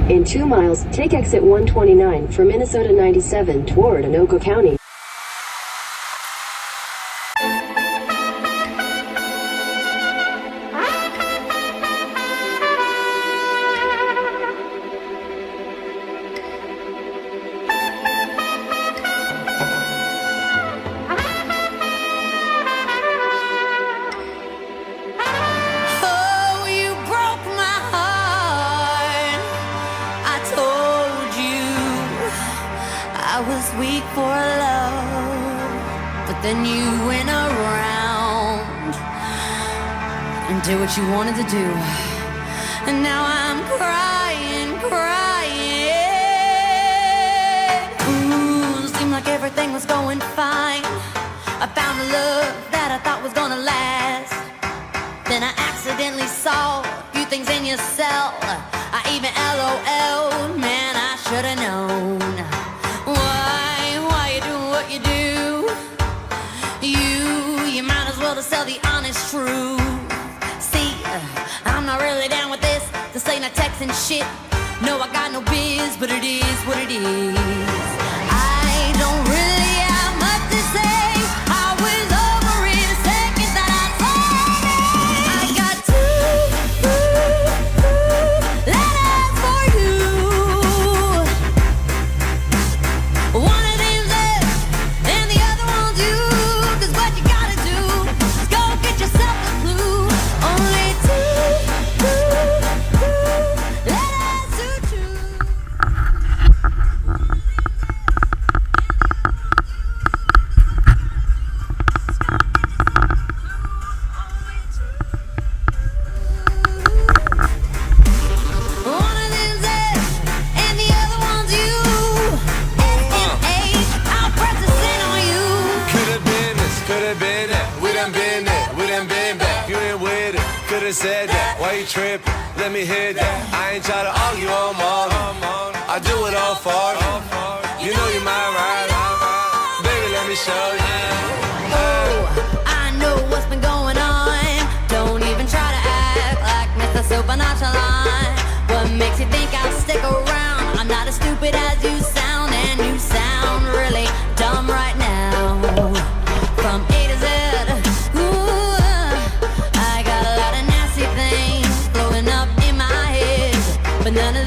In 2 miles, take exit 129 for Minnesota 97 toward Anoka County. Oh, you broke my heart. I told you I was weak for love, but then you went around and did what you wanted to do, and now I'm crying, crying. Ooh, seemed like everything was going fine. I found a love that I thought was gonna last. Then I accidentally saw a few things in your cell. I even LOL'd, man, I should've known. Why you doing what you do? You might as well just tell the honest truth. See, I'm not really down with this ain't a texting shit. No, I got no biz, but it is what it is. I don't really have much to say. I was over it the second that I saw it. I got two letters for you. One of them's left, and the other one's you. 'Cause what you gotta do is go get yourself a clue. Only two letters to choose. One of them's F, and the other one's you. SMH, I'll press the sin on you. Could've been this, could've been that. We done been there, we done been back. You ain't with it, could've said that. Why you tripping? Let me hear that. I ain't try to argue on morning. I do it all for you. You know you my ride. Baby, let me show you. Oh, I know what's been going on. Don't even try to act like Mr. Super Nonchalant. What makes you think I'll stick around? I'm not as stupid as you sound, and you sound really dumb right now. From A to Z, ooh, I got a lot of nasty things flowing up in my head, but none of